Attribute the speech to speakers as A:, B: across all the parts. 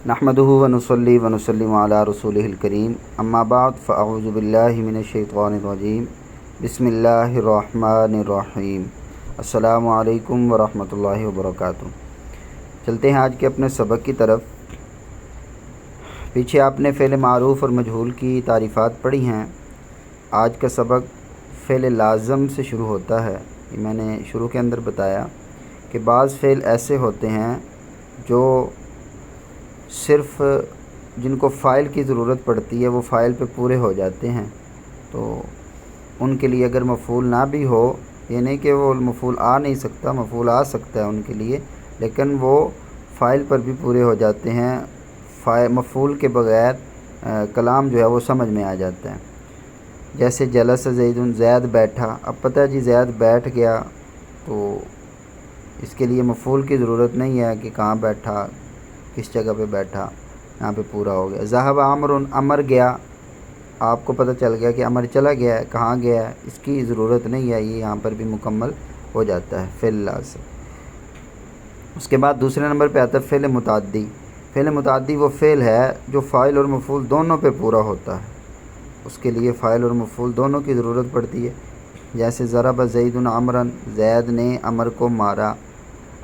A: نحمدہ ونصلی ونسلم علی رسولہ الکریم اما بعد فاعوذ باللہ من الشیطان الرجیم بسم اللہ الرحمن الرحیم السلام علیکم ورحمۃ اللہ وبرکاتہ۔ چلتے ہیں آج کے اپنے سبق کی طرف۔ پیچھے آپ نے فعل معروف اور مجہول کی تعریفات پڑھی ہیں۔ آج کا سبق فعل لازم سے شروع ہوتا ہے۔ یہ میں نے شروع کے اندر بتایا کہ بعض فعل ایسے ہوتے ہیں جو صرف جن کو فاعل کی ضرورت پڑتی ہے وہ فاعل پہ پورے ہو جاتے ہیں، تو ان کے لیے اگر مفعول نہ بھی ہو، یہ نہیں کہ وہ مفعول آ نہیں سکتا، مفعول آ سکتا ہے ان کے لیے، لیکن وہ فاعل پر بھی پورے ہو جاتے ہیں۔ مفعول کے بغیر کلام جو ہے وہ سمجھ میں آ جاتا ہے۔ جیسے جلس زید، زید بیٹھا۔ اب پتہ ہے جی زید بیٹھ گیا، تو اس کے لیے مفعول کی ضرورت نہیں ہے کہ کہاں بیٹھا، کس جگہ پہ بیٹھا، یہاں پہ پورا ہو گیا۔ ذہب عمر، عمر گیا، آپ کو پتہ چل گیا کہ عمر چلا گیا ہے، کہاں گیا ہے، اس کی ضرورت نہیں ہے، یہ یہاں پر بھی مکمل ہو جاتا ہے فعل لازم۔ اس کے بعد دوسرے نمبر پہ آتا ہے فعل متعدی۔ فعل متعدی وہ فعل ہے جو فاعل اور مفعول دونوں پہ پورا ہوتا ہے، اس کے لیے فاعل اور مفعول دونوں کی ضرورت پڑتی ہے۔ جیسے ضرب زید عمرا، زید نے عمر کو مارا۔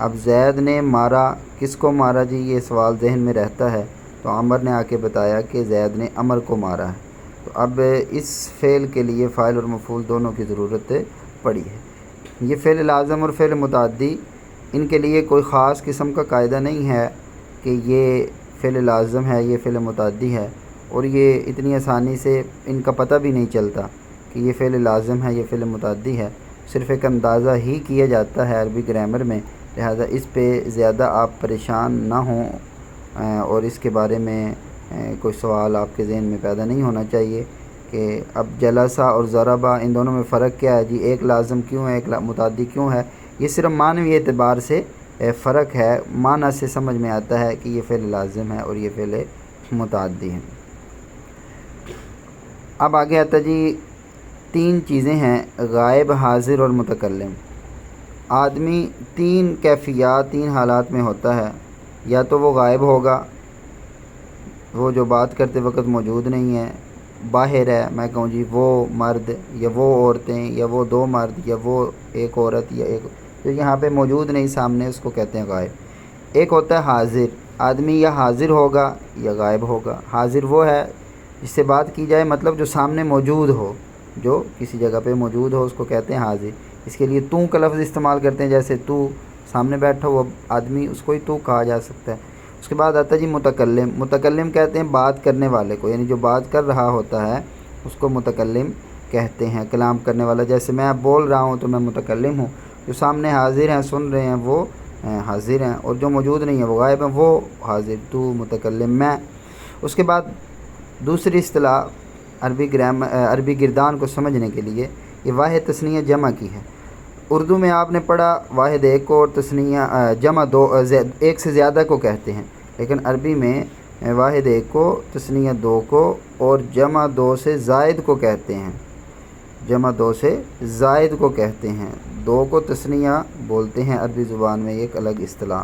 A: اب زید نے مارا، کس کو مارا جی، یہ سوال ذہن میں رہتا ہے، تو عمر نے آ کے بتایا کہ زید نے عمر کو مارا ہے، تو اب اس فعل کے لیے فاعل اور مفعول دونوں کی ضرورت پڑی ہے۔ یہ فعل لازم اور فعل متعدی، ان کے لیے کوئی خاص قسم کا قاعدہ نہیں ہے کہ یہ فعل لازم ہے، یہ فعل متعدی ہے، اور یہ اتنی آسانی سے ان کا پتہ بھی نہیں چلتا کہ یہ فعل لازم ہے، یہ فعل متعدی ہے۔ صرف ایک اندازہ ہی کیا جاتا ہے عربی گرامر میں، لہذا اس پہ زیادہ آپ پریشان نہ ہوں، اور اس کے بارے میں کوئی سوال آپ کے ذہن میں پیدا نہیں ہونا چاہیے کہ اب جلسہ اور ضربہ ان دونوں میں فرق کیا ہے جی، ایک لازم کیوں ہے، ایک متعدی کیوں ہے۔ یہ صرف معنوی اعتبار سے فرق ہے، معنی سے سمجھ میں آتا ہے کہ یہ فعل لازم ہے اور یہ فعل متعدی ہے۔ اب آگے آتا جی، تین چیزیں ہیں، غائب، حاضر اور متکلم۔ آدمی تین کیفیات، تین حالات میں ہوتا ہے، یا تو وہ غائب ہوگا، وہ جو بات کرتے وقت موجود نہیں ہے، باہر ہے، میں کہوں جی وہ مرد یا وہ عورتیں یا وہ دو مرد یا وہ ایک عورت یا ایک جو یہاں پہ موجود نہیں سامنے، اس کو کہتے ہیں غائب۔ ایک ہوتا ہے حاضر، آدمی یا حاضر ہوگا یا غائب ہوگا۔ حاضر وہ ہے جس سے بات کی جائے، مطلب جو سامنے موجود ہو، جو کسی جگہ پہ موجود ہو، اس کو کہتے ہیں حاضر۔ اس کے لیے تو کا لفظ استعمال کرتے ہیں، جیسے تو سامنے بیٹھا ہوا آدمی، اس کو ہی تو کہا جا سکتا ہے۔ اس کے بعد آتا ہے جی متکلم۔ متکلم کہتے ہیں بات کرنے والے کو، یعنی جو بات کر رہا ہوتا ہے اس کو متکلم کہتے ہیں، کلام کرنے والا۔ جیسے میں بول رہا ہوں تو میں متکلم ہوں، جو سامنے حاضر ہیں، سن رہے ہیں، وہ حاضر ہیں، اور جو موجود نہیں ہیں، وہ غائب ہیں، وہ حاضر، تو متکلم، میں۔ اس کے بعد دوسری اصطلاح عربی گردان کو سمجھنے کے لیے، یہ واحد تثنیہ جمع کی ہے۔ اردو میں آپ نے پڑھا واحد ایک کو اور تثنیہ جمع دو، ایک سے زیادہ کو کہتے ہیں، لیکن عربی میں واحد ایک کو، تثنیہ دو کو اور جمع دو سے زائد کو کہتے ہیں، جمع دو سے زائد کو کہتے ہیں۔ دو کو تثنیہ بولتے ہیں عربی زبان میں، ایک الگ اصطلاح۔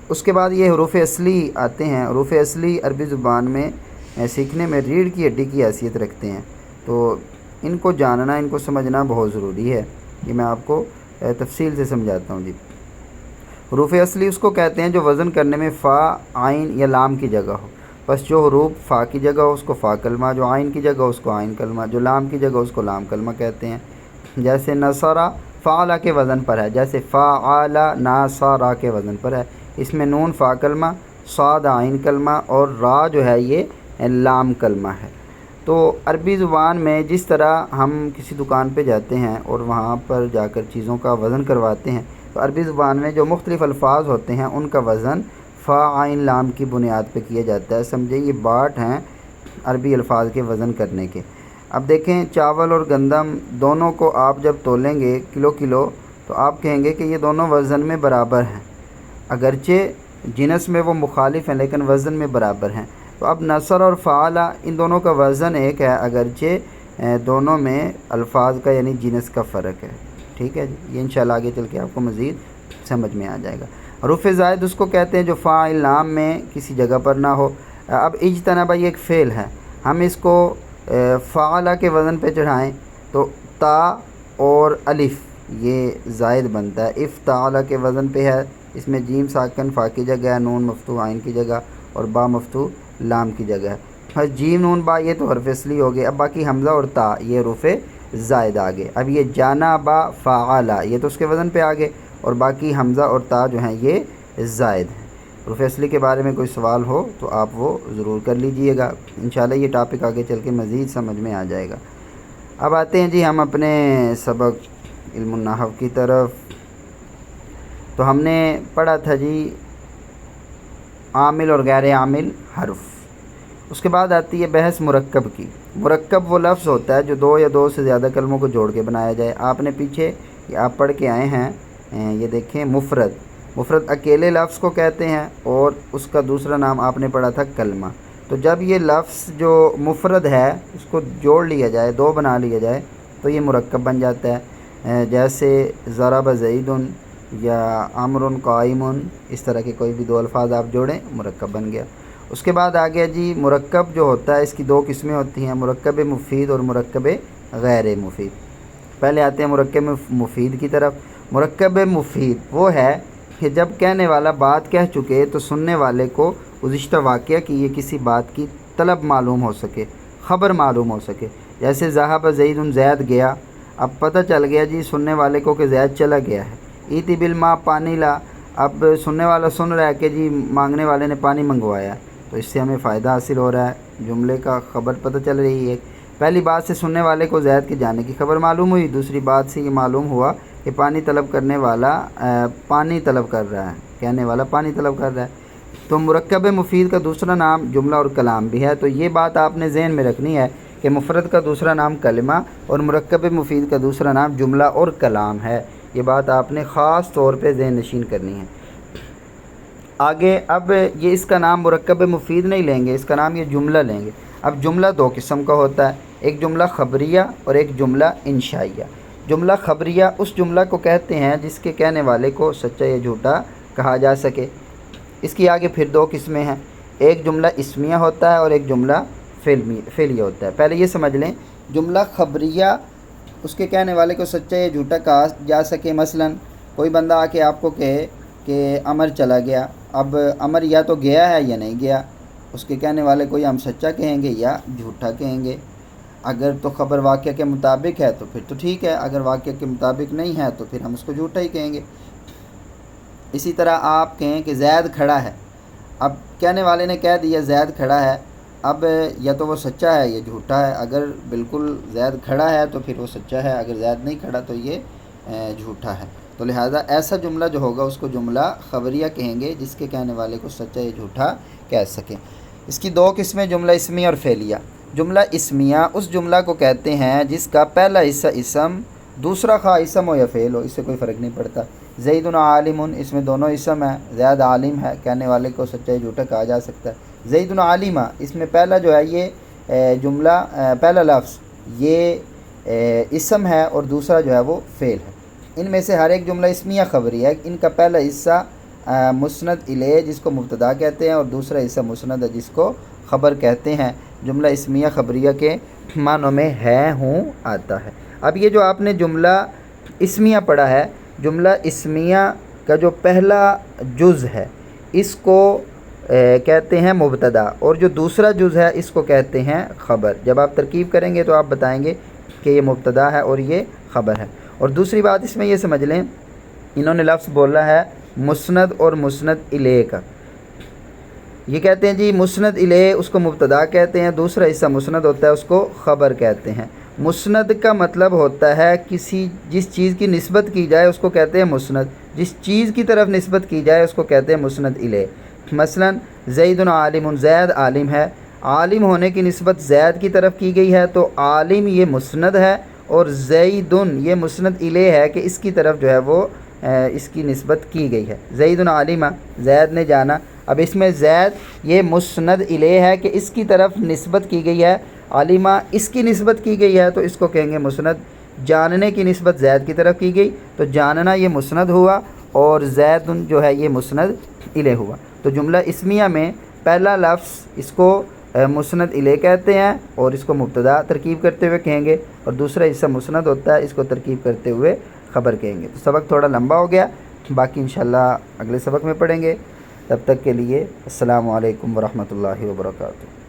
A: اس کے بعد یہ حروف اصلی آتے ہیں۔ حروف اصلی عربی زبان میں سیکھنے میں ریڑھ کی ہڈی کی حیثیت رکھتے ہیں، تو ان کو جاننا، ان کو سمجھنا بہت ضروری ہے۔ یہ میں آپ کو تفصیل سے سمجھاتا ہوں جی۔ حروف اصلی اس کو کہتے ہیں جو وزن کرنے میں فا، عین یا لام کی جگہ ہو۔ بس جو حروف فا کی جگہ ہو اس کو فا کلمہ، جو عین کی جگہ اس کو عین کلمہ، جو لام کی جگہ اس کو لام کلمہ کہتے ہیں۔ جیسے نصرہ فعلا کے وزن پر ہے، جیسے فعل ناصرہ کے وزن پر ہے، اس میں نون فا کلمہ، صاد عین کلمہ اور را جو ہے یہ لام کلمہ ہے۔ تو عربی زبان میں جس طرح ہم کسی دکان پہ جاتے ہیں اور وہاں پر جا کر چیزوں کا وزن کرواتے ہیں، تو عربی زبان میں جو مختلف الفاظ ہوتے ہیں ان کا وزن فا عین لام کی بنیاد پہ کیا جاتا ہے۔ سمجھے یہ بارٹ ہیں عربی الفاظ کے وزن کرنے کے۔ اب دیکھیں، چاول اور گندم دونوں کو آپ جب تولیں گے کلو کلو، تو آپ کہیں گے کہ یہ دونوں وزن میں برابر ہیں، اگرچہ جنس میں وہ مخالف ہیں لیکن وزن میں برابر ہیں۔ تو اب نصر اور فعلا ان دونوں کا وزن ایک ہے، اگرچہ دونوں میں الفاظ کا یعنی جنس کا فرق ہے۔ ٹھیک ہے جی، یہ انشاءاللہ آگے چل کے آپ کو مزید سمجھ میں آ جائے گا۔ حروف زائد اس کو کہتے ہیں جو فاعل نام میں کسی جگہ پر نہ ہو۔ اب اجتنبا یہ ایک فعل ہے، ہم اس کو فعلہ کے وزن پہ چڑھائیں تو تا اور الف یہ زائد بنتا ہے۔ افتعل کے وزن پہ ہے، اس میں جیم ساکن فا کی جگہ ہے، نون مفتوح عین کی جگہ اور با مفتوح لام کی جگہ ہے۔ جیم نون با یہ تو حرف اصلی ہو گئے، اب باقی حمزہ اور تا یہ حروف زائد آگے۔ اب یہ جانا با فعلا یہ تو اس کے وزن پہ آگے، اور باقی حمزہ اور تا جو ہیں یہ زائد ہیں۔ حروف اصلی کے بارے میں کوئی سوال ہو تو آپ وہ ضرور کر لیجئے گا، انشاءاللہ یہ ٹاپک آگے چل کے مزید سمجھ میں آ جائے گا۔ اب آتے ہیں جی ہم اپنے سبق علم النحو کی طرف۔ تو ہم نے پڑھا تھا جی عامل اور غیر عامل حرف، اس کے بعد آتی ہے بحث مرکب کی۔ مرکب وہ لفظ ہوتا ہے جو دو یا دو سے زیادہ کلموں کو جوڑ کے بنایا جائے۔ آپ نے پیچھے آپ پڑھ کے آئے ہیں، یہ دیکھیں مفرد، مفرد اکیلے لفظ کو کہتے ہیں اور اس کا دوسرا نام آپ نے پڑھا تھا کلمہ۔ تو جب یہ لفظ جو مفرد ہے اس کو جوڑ لیا جائے، دو بنا لیا جائے تو یہ مرکب بن جاتا ہے، جیسے ضرب زید یا عمر قائم، اس طرح کے کوئی بھی دو الفاظ آپ جوڑیں مرکب بن گیا۔ اس کے بعد آ گیا جی مرکب جو ہوتا ہے اس کی دو قسمیں ہوتی ہیں، مرکب مفید اور مرکب غیر مفید۔ پہلے آتے ہیں مرکب مفید کی طرف۔ مرکب مفید وہ ہے کہ جب کہنے والا بات کہہ چکے تو سننے والے کو گزشتہ واقعہ کی یہ کسی بات کی طلب معلوم ہو سکے، خبر معلوم ہو سکے۔ جیسے ذہب زید، زید گیا، اب پتہ چل گیا جی سننے والے کو کہ زید چلا گیا ہے۔ ایتی بالماء، پانی لا، اب سننے والا سن رہا ہے کہ جی مانگنے والے نے پانی منگوایا، تو اس سے ہمیں فائدہ حاصل ہو رہا ہے، جملے کا خبر پتہ چل رہی ہے۔ پہلی بات سے سننے والے کو زید کے جانے کی خبر معلوم ہوئی، دوسری بات سے یہ معلوم ہوا کہ پانی طلب کرنے والا پانی طلب کر رہا ہے، کہنے والا پانی طلب کر رہا ہے۔ تو مرکب مفید کا دوسرا نام جملہ اور کلام بھی ہے، تو یہ بات آپ نے ذہن میں رکھنی ہے کہ مفرد کا دوسرا نام کلمہ اور مرکب مفید کا دوسرا نام جملہ اور کلام ہے۔ یہ بات آپ نے خاص طور پہ ذہن نشین کرنی ہے۔ آگے اب یہ اس کا نام مرکب مفید نہیں لیں گے، اس کا نام یہ جملہ لیں گے۔ اب جملہ دو قسم کا ہوتا ہے، ایک جملہ خبریہ اور ایک جملہ انشائیہ۔ جملہ خبریہ اس جملہ کو کہتے ہیں جس کے کہنے والے کو سچا یا جھوٹا کہا جا سکے۔ اس کی آگے پھر دو قسمیں ہیں، ایک جملہ اسمیہ ہوتا ہے اور ایک جملہ فعلیہ ہوتا ہے۔ پہلے یہ سمجھ لیں، جملہ خبریہ اس کے کہنے والے کو سچا یا جھوٹا کہا جا سکے۔ مثلا کوئی بندہ آ کے آپ کو کہے کہ عمر چلا گیا، اب عمر یا تو گیا ہے یا نہیں گیا، اس کے کہنے والے کو یا ہم سچا کہیں گے یا جھوٹا کہیں گے۔ اگر تو خبر واقعہ کے مطابق ہے تو پھر تو ٹھیک ہے، اگر واقعہ کے مطابق نہیں ہے تو پھر ہم اس کو جھوٹا ہی کہیں گے۔ اسی طرح آپ کہیں کہ زید کھڑا ہے، اب کہنے والے نے کہہ دیا زید کھڑا ہے، اب یا تو وہ سچا ہے یا جھوٹا ہے۔ اگر بالکل زید کھڑا ہے تو پھر وہ سچا ہے، اگر زید نہیں کھڑا تو یہ جھوٹا ہے۔ تو لہٰذا ایسا جملہ جو ہوگا اس کو جملہ خبریہ کہیں گے جس کے کہنے والے کو سچا یا جھوٹا کہہ سکیں۔ اس کی دو قسمیں جملہ اسمیہ اور فعلیہ۔ جملہ اسمیہ اس جملہ کو کہتے ہیں جس کا پہلا حصہ اسم، دوسرا خواہ اسم ہو یا فعل ہو، اس سے کوئی فرق نہیں پڑتا۔ زید عالم، اس میں دونوں اسم ہیں، زید عالم ہے، کہنے والے کو سچا یا جھوٹا کہا جا سکتا ہے۔ زید عالمہ، اس میں پہلا جو ہے یہ جملہ پہلا لفظ یہ اسم ہے اور دوسرا جو ہے وہ فعل ہے۔ ان میں سے ہر ایک جملہ اسمیہ خبری ہے، ان کا پہلا حصہ مسند الیہ جس کو مبتدا کہتے ہیں اور دوسرا حصہ مسند ہے جس کو خبر کہتے ہیں۔ جملہ اسمیہ خبریہ کے معنوں میں ہے، ہوں آتا ہے۔ اب یہ جو آپ نے جملہ اسمیہ پڑھا ہے، جملہ اسمیہ کا جو پہلا جز ہے اس کو کہتے ہیں مبتدا، اور جو دوسرا جز ہے اس کو کہتے ہیں خبر۔ جب آپ ترکیب کریں گے تو آپ بتائیں گے کہ یہ مبتدا ہے اور یہ خبر ہے۔ اور دوسری بات اس میں یہ سمجھ لیں، انہوں نے لفظ بولا ہے مسند اور مسند الیہ کا، یہ کہتے ہیں جی مسند الیہ اس کو مبتدا کہتے ہیں، دوسرا حصہ مسند ہوتا ہے اس کو خبر کہتے ہیں۔ مسند کا مطلب ہوتا ہے جس چیز کی نسبت کی جائے اس کو کہتے ہیں مسند، جس چیز کی طرف نسبت کی جائے اس کو کہتے ہیں مسند الیہ۔ مثلا زید عالم، زید عالم ہے، عالم ہونے کی نسبت زید کی طرف کی گئی ہے تو عالم یہ مسند ہے، اور زید یہ مسند الیہ ہے کہ اس کی طرف جو ہے وہ اس کی نسبت کی گئی ہے۔ زید عالمہ، زید نے جانا، اب اس میں زید یہ مسند الیہ ہے کہ اس کی طرف نسبت کی گئی ہے، عالمہ اس کی نسبت کی گئی ہے تو اس کو کہیں گے مسند۔ جاننے کی نسبت زید کی طرف کی گئی تو جاننا یہ مسند ہوا، اور زیدن جو ہے یہ مسند الیہ ہوا۔ تو جملہ اسمیہ میں پہلا لفظ اس کو مسند الیہ کہتے ہیں اور اس کو مبتدا ترکیب کرتے ہوئے کہیں گے، اور دوسرا حصہ مسند ہوتا ہے، اس کو ترکیب کرتے ہوئے خبر کہیں گے۔ تو سبق تھوڑا لمبا ہو گیا، باقی انشاءاللہ اگلے سبق میں پڑھیں گے۔ تب تک کے لیے السلام علیکم ورحمۃ اللہ وبرکاتہ۔